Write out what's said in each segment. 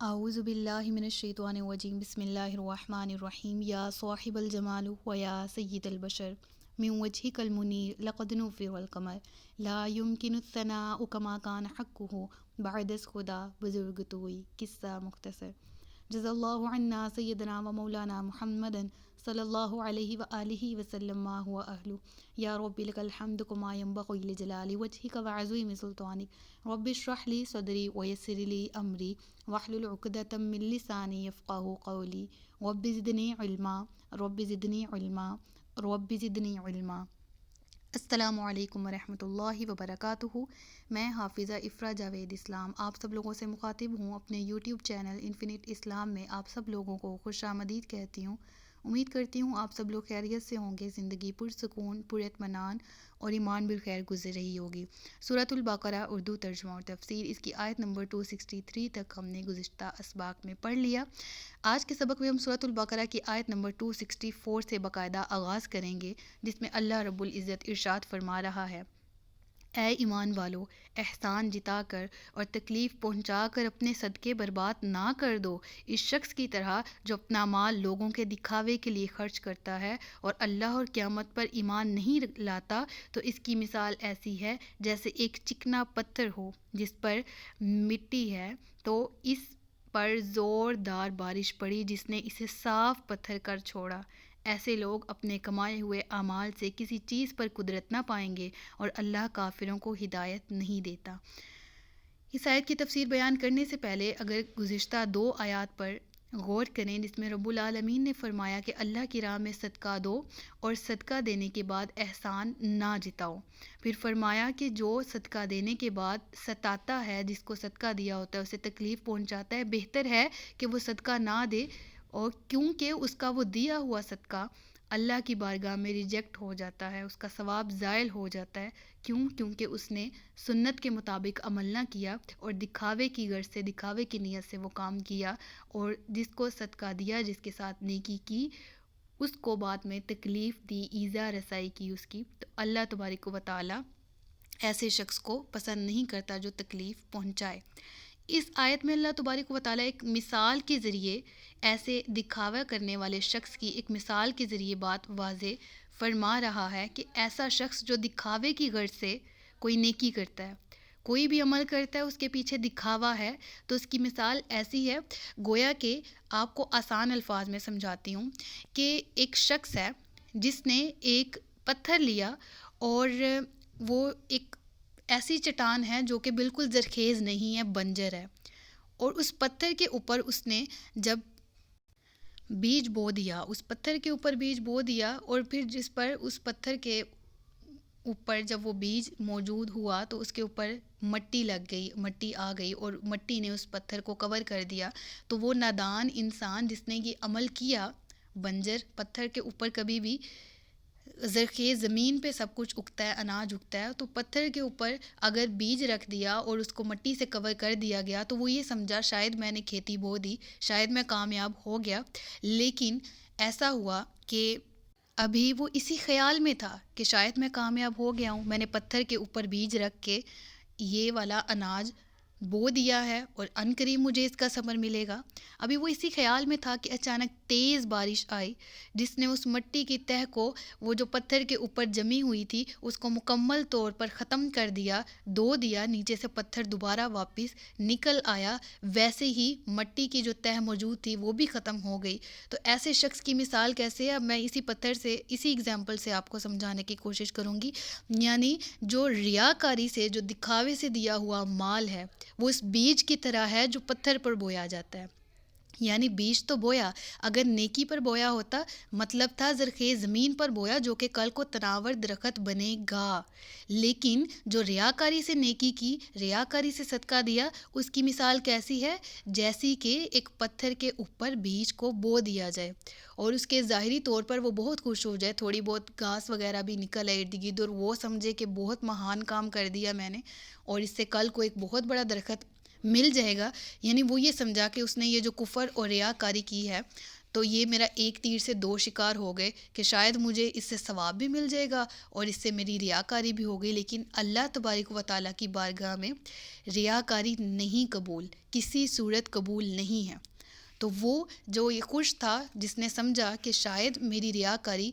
اعوذ باللہ من الشیطان الرجیم بسم اللہ الرحمن الرحیم یا صاحب الجمال و یا سید البشر من وجهک المنیر لقد نور القمر لا يمكن الثناء كما كان حقه بعد از خدا بزرگ توئی قصہ مختصر جزا اللہ عنا سیدنا و مولانا محمد صلی اللہ علیہ وآلہ وسلم ما هو اہلو یا رب لک الحمد کما ینبغی لجلال وجهک وعظیم سلطانک رب اشرح لی صدری ویسر لی امری واحلل عقدۃ من لسانی یفقهوا قولی رب زدنی علما رب زدنی علما رب زدنی علما۔ السلام علیکم ورحمۃ اللہ وبرکاتہ۔ میں حافظہ افرا جاوید اسلام آپ سب لوگوں سے مخاطب ہوں۔ اپنے یوٹیوب چینل انفینٹ اسلام میں آپ سب لوگوں کو خوش آمدید کہتی ہوں۔ امید کرتی ہوں آپ سب لوگ خیریت سے ہوں گے، زندگی پرسکون، پر اطمینان اور ایمان بالخیر گزر رہی ہوگی۔ سورۃ البقرہ اردو ترجمہ اور تفسیر، اس کی آیت نمبر 263 تک ہم نے گزشتہ اسباق میں پڑھ لیا۔ آج کے سبق میں ہم سورۃ البقرہ کی آیت نمبر 264 سے باقاعدہ آغاز کریں گے، جس میں اللہ رب العزت ارشاد فرما رہا ہے: اے ایمان والو، احسان جتا کر اور تکلیف پہنچا کر اپنے صدقے برباد نہ کر دو اس شخص کی طرح جو اپنا مال لوگوں کے دکھاوے کے لیے خرچ کرتا ہے اور اللہ اور قیامت پر ایمان نہیں لاتا، تو اس کی مثال ایسی ہے جیسے ایک چکنا پتھر ہو جس پر مٹی ہے، تو اس پر زوردار بارش پڑی جس نے اسے صاف پتھر کر چھوڑا۔ ایسے لوگ اپنے کمائے ہوئے اعمال سے کسی چیز پر قدرت نہ پائیں گے اور اللہ کافروں کو ہدایت نہیں دیتا۔ اس آیت کی تفسیر بیان کرنے سے پہلے اگر گزشتہ 2 آیات پر غور کریں، جس میں رب العالمین نے فرمایا کہ اللہ کی راہ میں صدقہ دو اور صدقہ دینے کے بعد احسان نہ جتاؤ، پھر فرمایا کہ جو صدقہ دینے کے بعد ستاتا ہے، جس کو صدقہ دیا ہوتا ہے اسے تکلیف پہنچاتا ہے، بہتر ہے کہ وہ صدقہ نہ دے، اور کیونکہ اس کا وہ دیا ہوا صدقہ اللہ کی بارگاہ میں ریجیکٹ ہو جاتا ہے، اس کا ثواب زائل ہو جاتا ہے۔ کیونکہ اس نے سنت کے مطابق عمل نہ کیا اور دکھاوے کی غرض سے، دکھاوے کی نیت سے وہ کام کیا، اور جس کو صدقہ دیا، جس کے ساتھ نیکی کی، اس کو بعد میں تکلیف دی، ایذا رسائی کی اس کی، تو اللہ تبارک و تعالی ایسے شخص کو پسند نہیں کرتا جو تکلیف پہنچائے۔ اس آیت میں اللہ تبارک و تعالیٰ ایک مثال کے ذریعے، ایسے دکھاوا کرنے والے شخص کی ایک مثال کے ذریعے بات واضح فرما رہا ہے کہ ایسا شخص جو دکھاوے کی غرض سے کوئی نیکی کرتا ہے، کوئی بھی عمل کرتا ہے، اس کے پیچھے دکھاوا ہے، تو اس کی مثال ایسی ہے، گویا کہ آپ کو آسان الفاظ میں سمجھاتی ہوں کہ ایک شخص ہے جس نے ایک پتھر لیا اور وہ ایک ایسی چٹان ہے جو کہ بالکل زرخیز نہیں ہے، بنجر ہے، اور اس پتھر کے اوپر اس نے جب بیج بو دیا، اس پتھر کے اوپر بیج بو دیا، اور پھر جس پر اس پتھر کے اوپر جب وہ بیج موجود ہوا تو اس کے اوپر مٹی لگ گئی، مٹی آ گئی اور مٹی نے اس پتھر کو کور کر دیا، تو وہ نادان انسان جس نے یہ عمل کیا، بنجر پتھر کے اوپر کبھی بھی زرخیز زمین پہ سب کچھ اگتا ہے، اناج اگتا ہے، تو پتھر کے اوپر اگر بیج رکھ دیا اور اس کو مٹی سے کور کر دیا گیا تو وہ یہ سمجھا شاید میں نے کھیتی بو دی، شاید میں کامیاب ہو گیا، لیکن ایسا ہوا کہ ابھی وہ اسی خیال میں تھا کہ شاید میں کامیاب ہو گیا ہوں، میں نے پتھر کے اوپر بیج رکھ کے یہ والا اناج بو دیا ہے اور عنقریب مجھے اس کا ثمر ملے گا۔ ابھی وہ اسی خیال میں تھا کہ اچانک تیز بارش آئی جس نے اس مٹی کی تہہ کو، وہ جو پتھر کے اوپر جمی ہوئی تھی، اس کو مکمل طور پر ختم کر دیا، دو دیا، نیچے سے پتھر دوبارہ واپس نکل آیا، ویسے ہی مٹی کی جو تہہ موجود تھی وہ بھی ختم ہو گئی۔ تو ایسے شخص کی مثال کیسے ہے، اب میں اسی پتھر سے، اسی اگزامپل سے آپ کو سمجھانے کی کوشش کروں گی، یعنی جو ریاکاری سے، جو دکھاوے سے دیا ہوا مال ہے، وہ اس بیج کی طرح ہے جو پتھر پر بویا جاتا ہے۔ یعنی بیج تو بویا، اگر نیکی پر بویا ہوتا مطلب تھا زرخیز زمین پر بویا جو کہ کل کو تناور درخت بنے گا، لیکن جو ریاکاری سے نیکی کی، ریاکاری سے صدقہ دیا، اس کی مثال کیسی ہے، جیسی کہ ایک پتھر کے اوپر بیج کو بو دیا جائے اور اس کے ظاہری طور پر وہ بہت خوش ہو جائے، تھوڑی بہت گھاس وغیرہ بھی نکل آئے ارد گرد، اور وہ سمجھے کہ بہت مہان کام کر دیا میں نے اور اس سے کل کو ایک بہت بڑا درخت مل جائے گا، یعنی وہ یہ سمجھا کہ اس نے یہ جو کفر اور ریاکاری کی ہے تو یہ میرا ایک تیر سے دو شکار ہو گئے کہ شاید مجھے اس سے ثواب بھی مل جائے گا اور اس سے میری ریاکاری بھی ہو گئی، لیکن اللہ تبارک و تعالیٰ کی بارگاہ میں ریاکاری نہیں قبول، کسی صورت قبول نہیں ہے۔ تو وہ جو یہ خوش تھا جس نے سمجھا کہ شاید میری ریاکاری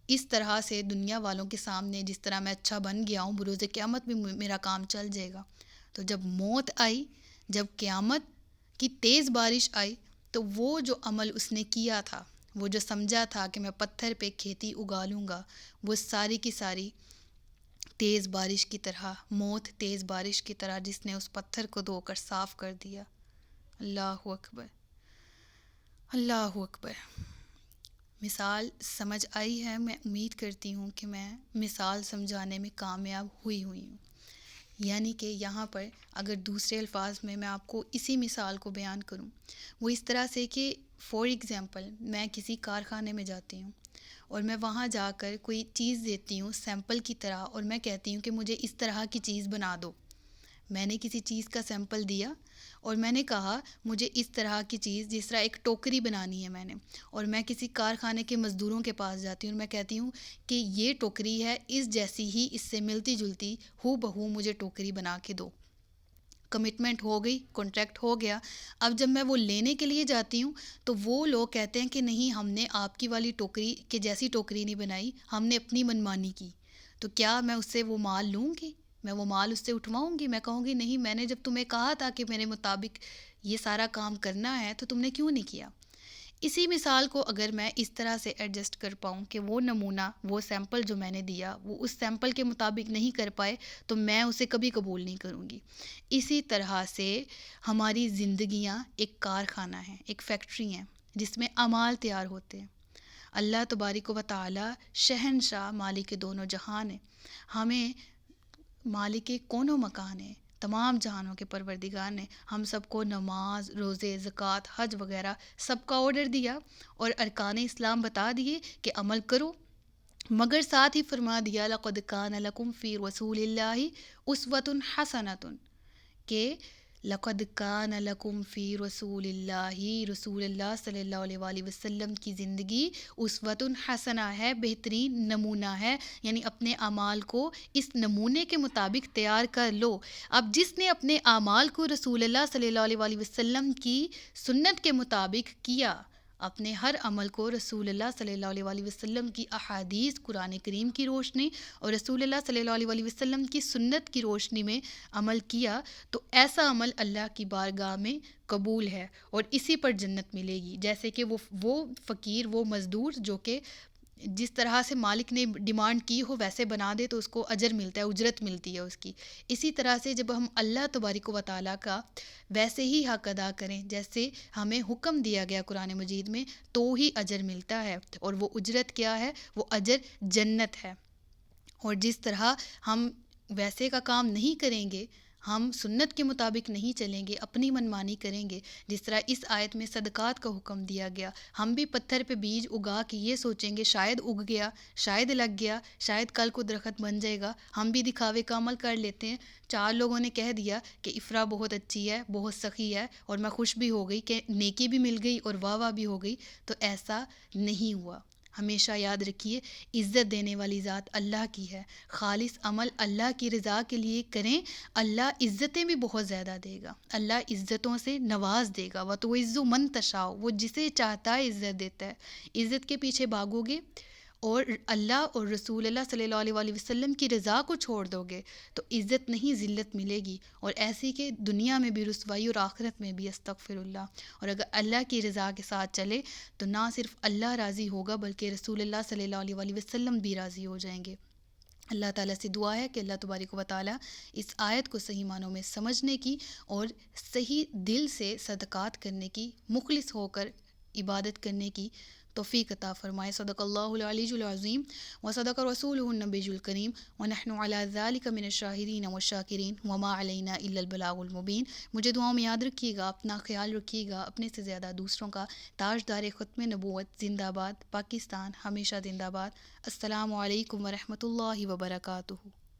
اس طرح سے دنیا والوں کے سامنے جس طرح میں اچھا بن گیا ہوں بروز قیامت بھی میرا کام چل جائے گا، تو جب موت آئی، جب قیامت کی تیز بارش آئی، تو وہ جو عمل اس نے کیا تھا، وہ جو سمجھا تھا کہ میں پتھر پہ کھیتی اگا لوں گا، وہ ساری کی ساری تیز بارش کی طرح، موت تیز بارش کی طرح جس نے اس پتھر کو دھو کر صاف کر دیا۔ اللہ اکبر، اللہ اکبر۔ مثال سمجھ آئی ہے؟ میں امید کرتی ہوں کہ میں مثال سمجھانے میں کامیاب ہوئی ہوں۔ یعنی کہ یہاں پر اگر دوسرے الفاظ میں آپ کو اسی مثال کو بیان کروں، وہ اس طرح سے کہ فار ایگزامپل میں کسی کارخانے میں جاتی ہوں اور میں وہاں جا کر کوئی چیز دیتی ہوں سیمپل کی طرح، اور میں کہتی ہوں کہ مجھے اس طرح کی چیز بنا دو۔ میں نے کسی چیز کا سیمپل دیا اور میں نے کہا مجھے اس طرح کی چیز، جس طرح ایک ٹوکری بنانی ہے میں نے، اور میں کسی کارخانے کے مزدوروں کے پاس جاتی ہوں اور میں کہتی ہوں کہ یہ ٹوکری ہے، اس جیسی ہی، اس سے ملتی جلتی ہو بہو مجھے ٹوکری بنا کے دو۔ کمٹمنٹ ہو گئی، کانٹریکٹ ہو گیا۔ اب جب میں وہ لینے کے لیے جاتی ہوں تو وہ لوگ کہتے ہیں کہ نہیں، ہم نے آپ کی والی ٹوکری کے جیسی ٹوکری نہیں بنائی، ہم نے اپنی منمانی کی۔ تو کیا میں اس سے وہ مال لوں گی؟ میں وہ مال اس سے اٹھواؤں گی؟ میں کہوں گی نہیں، میں نے جب تمہیں کہا تھا کہ میرے مطابق یہ سارا کام کرنا ہے تو تم نے کیوں نہیں کیا؟ اسی مثال کو اگر میں اس طرح سے ایڈجسٹ کر پاؤں کہ وہ نمونہ، وہ سیمپل جو میں نے دیا وہ اس سیمپل کے مطابق نہیں کر پائے، تو میں اسے کبھی قبول نہیں کروں گی۔ اسی طرح سے ہماری زندگیاں ایک کارخانہ ہیں، ایک فیکٹری ہیں جس میں اعمال تیار ہوتے ہیں۔ اللہ تبارک و تعالی شہنشاہ مالک دونوں جہان ہے، ہمیں مالک کون و مکان ہے، تمام جہانوں کے پروردگار نے ہم سب کو نماز، روزے، زکوٰۃ، حج وغیرہ سب کا آرڈر دیا اور ارکان اسلام بتا دیے کہ عمل کرو، مگر ساتھ ہی فرما دیا لَقَدْ كَانَ لَكُمْ فِي رَسُولِ اللَّهِ أُسْوَةٌ حَسَنَةٌ، کہ لَقَدْ كَانَ لَكُمْ فِي رَسُولِ اللَّهِ، رسول اللہ صلی اللہ علیہ وآلہ وسلم کی زندگی اسوۃ حسنہ ہے، بہترین نمونہ ہے، یعنی اپنے اعمال کو اس نمونے کے مطابق تیار کر لو۔ اب جس نے اپنے اعمال کو رسول اللہ صلی اللہ علیہ وآلہ وسلم کی سنت کے مطابق کیا، اپنے ہر عمل کو رسول اللہ صلی اللہ علیہ وآلہ وسلم کی احادیث، قرآن کریم کی روشنی اور رسول اللہ صلی اللہ علیہ وآلہ وسلم کی سنت کی روشنی میں عمل کیا، تو ایسا عمل اللہ کی بارگاہ میں قبول ہے اور اسی پر جنت ملے گی۔ جیسے کہ وہ فقیر، وہ مزدور جو کہ جس طرح سے مالک نے ڈیمانڈ کی ہو ویسے بنا دے تو اس کو اجر ملتا ہے، اجرت ملتی ہے اس کی۔ اسی طرح سے جب ہم اللہ تبارک و تعالیٰ کا ویسے ہی حق ادا کریں جیسے ہمیں حکم دیا گیا قرآن مجید میں، تو ہی اجر ملتا ہے، اور وہ اجرت کیا ہے؟ وہ اجر جنت ہے۔ اور جس طرح ہم ویسے کا کام نہیں کریں گے، ہم سنت کے مطابق نہیں چلیں گے، اپنی منمانی کریں گے، جس طرح اس آیت میں صدقات کا حکم دیا گیا، ہم بھی پتھر پہ بیج اگا کے یہ سوچیں گے شاید اگ گیا، شاید لگ گیا، شاید کل کو درخت بن جائے گا، ہم بھی دکھاوے کا عمل کر لیتے ہیں۔ چار لوگوں نے کہہ دیا کہ افرا بہت اچھی ہے، بہت سخی ہے، اور میں خوش بھی ہو گئی کہ نیکی بھی مل گئی اور واہ واہ بھی ہو گئی، تو ایسا نہیں ہوا۔ ہمیشہ یاد رکھیے، عزت دینے والی ذات اللہ کی ہے، خالص عمل اللہ کی رضا کے لیے کریں، اللہ عزتیں بھی بہت زیادہ دے گا، اللہ عزتوں سے نواز دے گا۔ وَتُعِزُّ مَن تَشَاءُ، وہ جسے چاہتا ہے عزت دیتا ہے۔ عزت کے پیچھے بھاگو گے اور اللہ اور رسول اللہ صلی اللہ علیہ وآلہ وسلم کی رضا کو چھوڑ دو گے تو عزت نہیں، ذلت ملے گی، اور ایسی کہ دنیا میں بھی رسوائی اور آخرت میں بھی، استغفر اللہ۔ اور اگر اللہ کی رضا کے ساتھ چلے تو نہ صرف اللہ راضی ہوگا بلکہ رسول اللہ صلی اللہ علیہ وآلہ وسلم بھی راضی ہو جائیں گے۔ اللہ تعالیٰ سے دعا ہے کہ اللہ تبارک و تعالیٰ اس آیت کو صحیح معنوں میں سمجھنے کی اور صحیح دل سے صدقات کرنے کی، مخلص ہو کر عبادت کرنے کی توفیق عطا فرمائے۔ صدق اللہ العلی العظیم و صدق رسولہ النبی الکریم ونحن علی ذلک من الشاہدین والشاکرین وما علینا الا البلاغ المبین۔ مجھے دعاؤں میں یاد رکھیے گا، اپنا خیال رکھیے گا، اپنے سے زیادہ دوسروں کا۔ تاجدار ختم نبوت زندہ باد، پاکستان ہمیشہ زندہ باد۔ السلام علیکم ورحمۃ اللہ وبرکاتہ۔